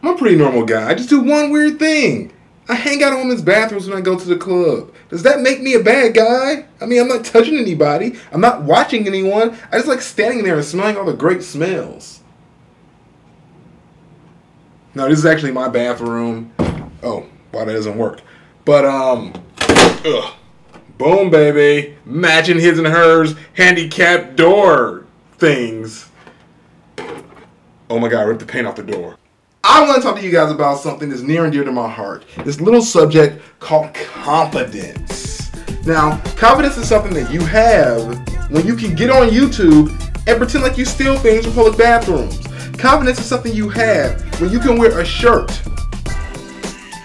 I'm a pretty normal guy. I just do one weird thing. I hang out in women's bathrooms when I go to the club. Does that make me a bad guy? I mean, I'm not touching anybody. I'm not watching anyone. I just like standing there and smelling all the great smells. No, this is actually my bathroom. Oh, wow, that doesn't work. But, boom, baby. Matching his and hers handicapped door things. Oh my God, I ripped the paint off the door. I want to talk to you guys about something that's near and dear to my heart. This little subject called confidence. Now, confidence is something that you have when you can get on YouTube and pretend like you steal things from public bathrooms. Confidence is something you have when you can wear a shirt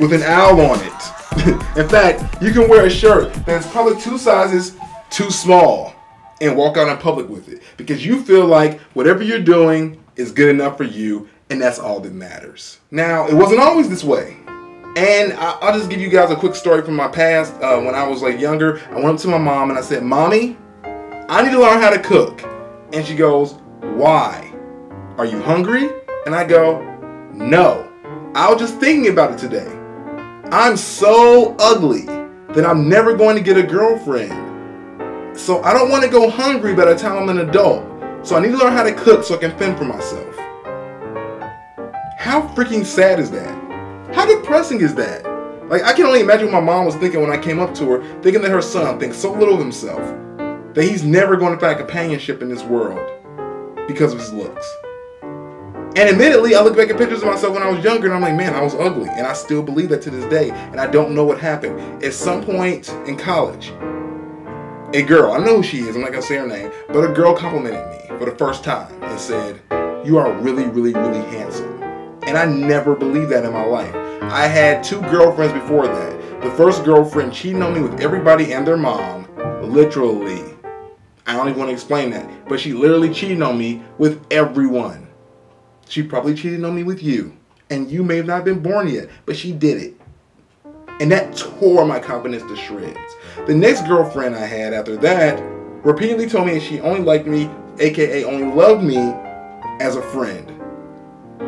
with an owl on it. In fact, you can wear a shirt that's probably 2 sizes too small and walk out in public with it because you feel like whatever you're doing is good enough for you, and that's all that matters. Now, it wasn't always this way. And I'll just give you guys a quick story from my past. When I was like younger, I went up to my mom and I said, "Mommy, I need to learn how to cook." And she goes, "Why? Are you hungry?" And I go, "No. I was just thinking about it today. I'm so ugly that I'm never going to get a girlfriend. So I don't want to go hungry by the time I'm an adult. So I need to learn how to cook so I can fend for myself." How freaking sad is that? How depressing is that? Like, I can only imagine what my mom was thinking when I came up to her, thinking that her son thinks so little of himself, that he's never going to find companionship in this world because of his looks. And admittedly, I look back at pictures of myself when I was younger and I'm like, man, I was ugly. And I still believe that to this day. And I don't know what happened. At some point in college, a girl, I know who she is, I'm not going to say her name, but a girl complimented me for the first time and said, "You are really, really, really handsome." And I never believed that in my life. I had 2 girlfriends before that. The first girlfriend cheated on me with everybody and their mom. Literally. I don't even want to explain that. But she literally cheated on me with everyone. She probably cheated on me with you. And you may have not been born yet. But she did it. And that tore my confidence to shreds. The next girlfriend I had after that repeatedly told me that she only liked me, aka only loved me, as a friend.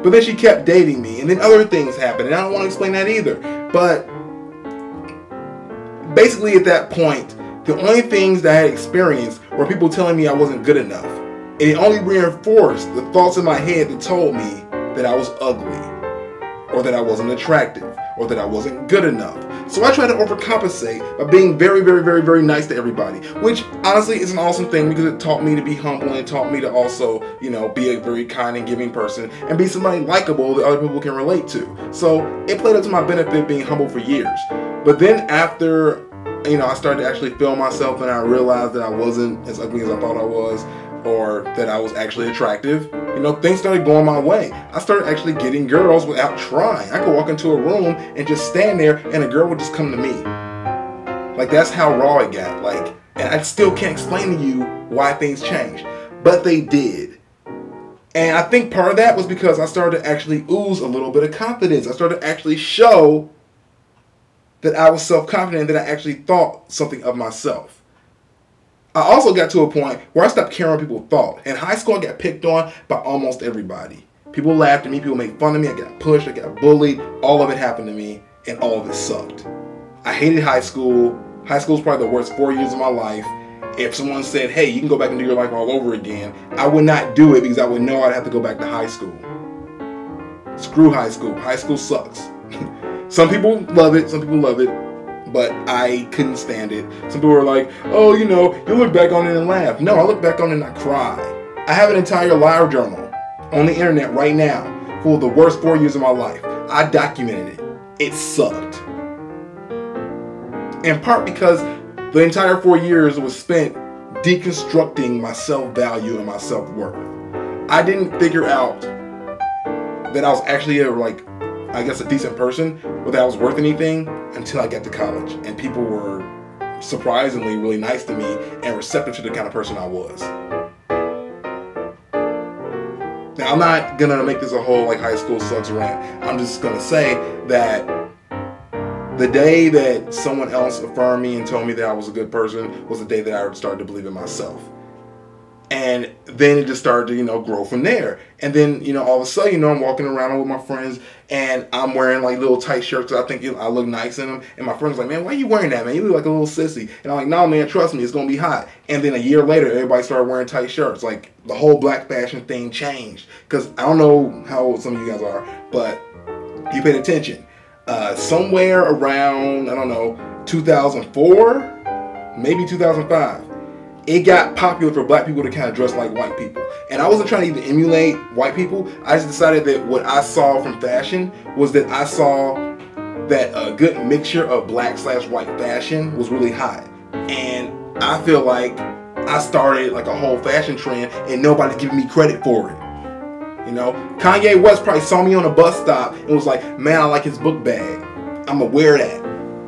But then she kept dating me, and then other things happened, and I don't want to explain that either. But basically at that point, the only things that I had experienced were people telling me I wasn't good enough. And it only reinforced the thoughts in my head that told me that I was ugly, or that I wasn't attractive, or that I wasn't good enough. So I tried to overcompensate by being very, very, very, very nice to everybody, which honestly is an awesome thing because it taught me to be humble and it taught me to also, you know, be a very kind and giving person and be somebody likable that other people can relate to. So it played up to my benefit being humble for years. But then after, you know, I started to actually feel myself and I realized that I wasn't as ugly as I thought I was, or that I was actually attractive, you know, things started going my way. I started actually getting girls without trying. I could walk into a room and just stand there and a girl would just come to me. Like, that's how raw it got. Like, and I still can't explain to you why things changed, but they did. And I think part of that was because I started to actually ooze a little bit of confidence. I started to actually show that I was self-confident, that I actually thought something of myself. I also got to a point where I stopped caring what people thought. In high school, I got picked on by almost everybody. People laughed at me, people made fun of me, I got pushed, I got bullied. All of it happened to me, and all of it sucked. I hated high school. High school was probably the worst 4 years of my life. If someone said, "Hey, you can go back and do your life all over again," I would not do it because I would know I'd have to go back to high school. Screw high school. High school sucks. Some people love it, some people love it. But I couldn't stand it. Some people were like, "Oh, you know, you look back on it and laugh." No, I look back on it and I cry. I have an entire live journal on the internet right now full of the worst 4 years of my life. I documented it. It sucked. In part because the entire 4 years was spent deconstructing my self-value and my self-worth. I didn't figure out that I was actually a decent person, or that I was worth anything until I got to college. And people were surprisingly really nice to me and receptive to the kind of person I was. Now, I'm not gonna make this a whole like high school sucks rant. I'm just gonna say that the day that someone else affirmed me and told me that I was a good person was the day that I started to believe in myself. And then it just started to, grow from there. And then, all of a sudden, I'm walking around with my friends and I'm wearing like little tight shirts. I think I look nice in them. And my friend's like, man, why are you wearing that, man? You look like a little sissy. And I'm like, no, man, trust me, it's going to be hot. And then a year later, everybody started wearing tight shirts. Like the whole black fashion thing changed. Because I don't know how old some of you guys are, but you paid attention. Somewhere around, 2004, maybe 2005. It got popular for black people to kind of dress like white people. And I wasn't trying to even emulate white people. I just decided that what I saw from fashion was that I saw that a good mixture of black/white fashion was really hot. And I feel like I started like a whole fashion trend and nobody's giving me credit for it. Kanye West probably saw me on a bus stop and was like, man, I like his book bag. I'm gonna wear that.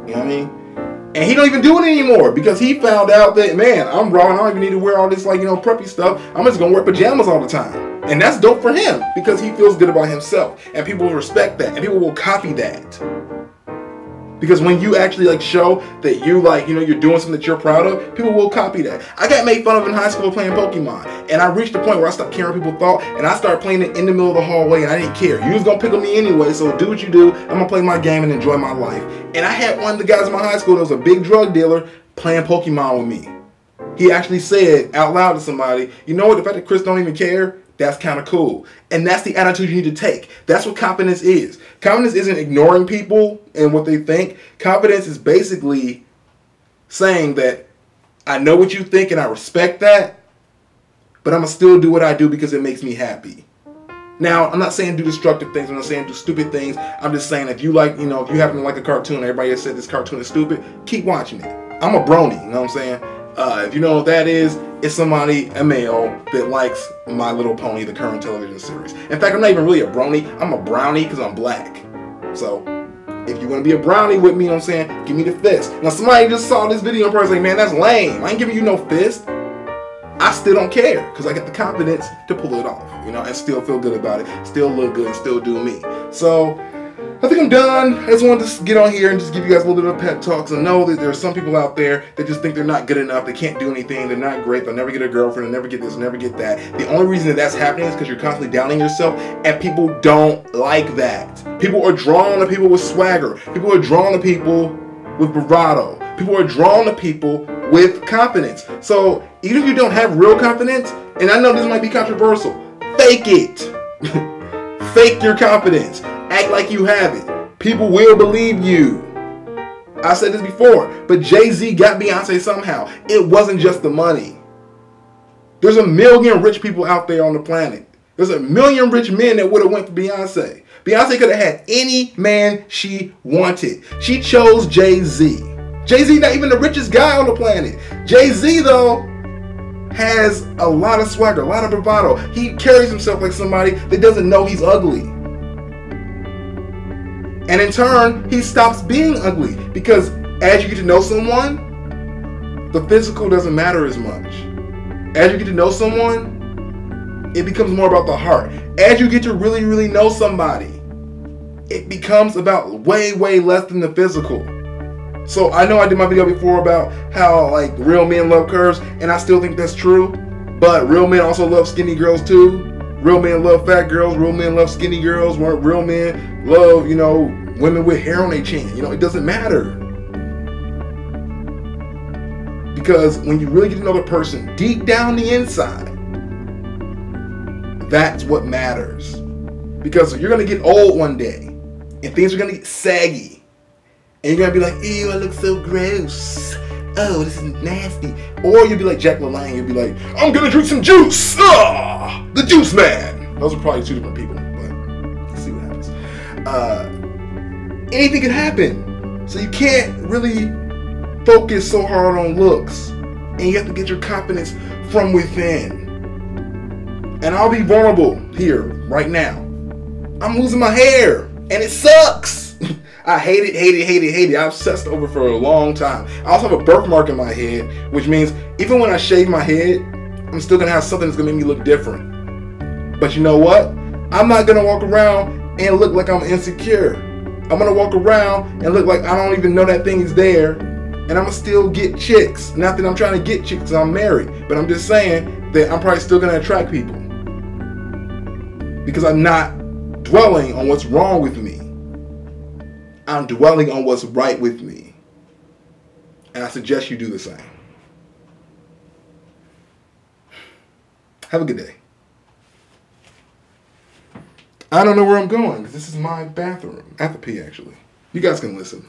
You know what I mean? And he don't even do it anymore because he found out that, man, I'm raw and I don't even need to wear all this preppy stuff. I'm just going to wear pajamas all the time. And that's dope for him because he feels good about himself. And people will respect that. And people will copy that. Because when you actually show that you you're doing something that you're proud of, people will copy that. I got made fun of in high school playing Pokemon. And I reached the point where I stopped caring what people thought. And I started playing it in the middle of the hallway and I didn't care. You was going to pick on me anyway, so do what you do. I'm going to play my game and enjoy my life. And I had one of the guys in my high school that was a big drug dealer playing Pokemon with me. He actually said out loud to somebody, you know what, the fact that Chris don't even care, that's kind of cool. And that's the attitude you need to take. That's what confidence is. Confidence isn't ignoring people and what they think. Confidence is basically saying that I know what you think and I respect that, but I'm going to still do what I do because it makes me happy. Now, I'm not saying do destructive things. I'm not saying do stupid things. I'm just saying if you if you happen to like a cartoon, everybody has said this cartoon is stupid, keep watching it. I'm a brony, you know what I'm saying? If you know what that is, it's somebody, a male, that likes My Little Pony, the current television series. In fact, I'm not even really a brony. I'm a brownie because I'm black. So, if you want to be a brownie with me, you know what I'm saying, give me the fist. Now, somebody just saw this video and probably like, man, that's lame. I ain't giving you no fist. I still don't care because I got the confidence to pull it off, and still feel good about it, still look good, and still do me. So, I think I'm done. I just wanted to get on here and just give you guys a little bit of pep talks. I know that there are some people out there that just think they're not good enough. They can't do anything. They're not great. They'll never get a girlfriend. They'll never get this. They'll never get that. The only reason that that's happening is because you're constantly downing yourself, and people don't like that. People are drawn to people with swagger. People are drawn to people with bravado. People are drawn to people with confidence. So even if you don't have real confidence, and I know this might be controversial, fake it. Fake your confidence. Act like you have it. People will believe you. I said this before, but Jay-Z got Beyonce somehow. It wasn't just the money. There's 1 million rich people out there on the planet. There's 1 million rich men that would have went for Beyonce. Beyonce could have had any man she wanted. She chose Jay-Z. Jay-Z not even the richest guy on the planet. Jay-Z, though, has a lot of swagger, a lot of bravado. He carries himself like somebody that doesn't know he's ugly. And in turn, he stops being ugly because as you get to know someone, the physical doesn't matter as much. As you get to know someone, it becomes more about the heart. As you get to really, really know somebody, it becomes about way, way less than the physical. So I know I did my video before about how real men love curves, and I still think that's true. But real men also love skinny girls too. Real men love fat girls. Real men love skinny girls. Real men love, women with hair on their chin. It doesn't matter. Because when you really get to know the person deep down the inside, that's what matters. Because you're going to get old one day, and things are going to get saggy. And you're going to be like, ew, I look so gross. Oh, this is nasty. Or you'll be like Jack LaLanne. You'll be like, I'm going to drink some juice. Ah, the juice man. Those are probably two different people. But let's see what happens. Anything can happen. So you can't really focus so hard on looks. And you have to get your confidence from within. And I'll be vulnerable here, right now. I'm losing my hair. And it sucks. I hate it, hate it, hate it, hate it. I obsessed over it for a long time. I also have a birthmark in my head, which means even when I shave my head, I'm still going to have something that's going to make me look different. But you know what? I'm not going to walk around and look like I'm insecure. I'm going to walk around and look like I don't even know that thing is there. And I'm going to still get chicks. Not that I'm trying to get chicks because I'm married. But I'm just saying, then I'm probably still going to attract people. Because I'm not dwelling on what's wrong with me. I'm dwelling on what's right with me. And I suggest you do the same. Have a good day. I don't know where I'm going because this is my bathroom. I have to pee, actually. You guys can listen.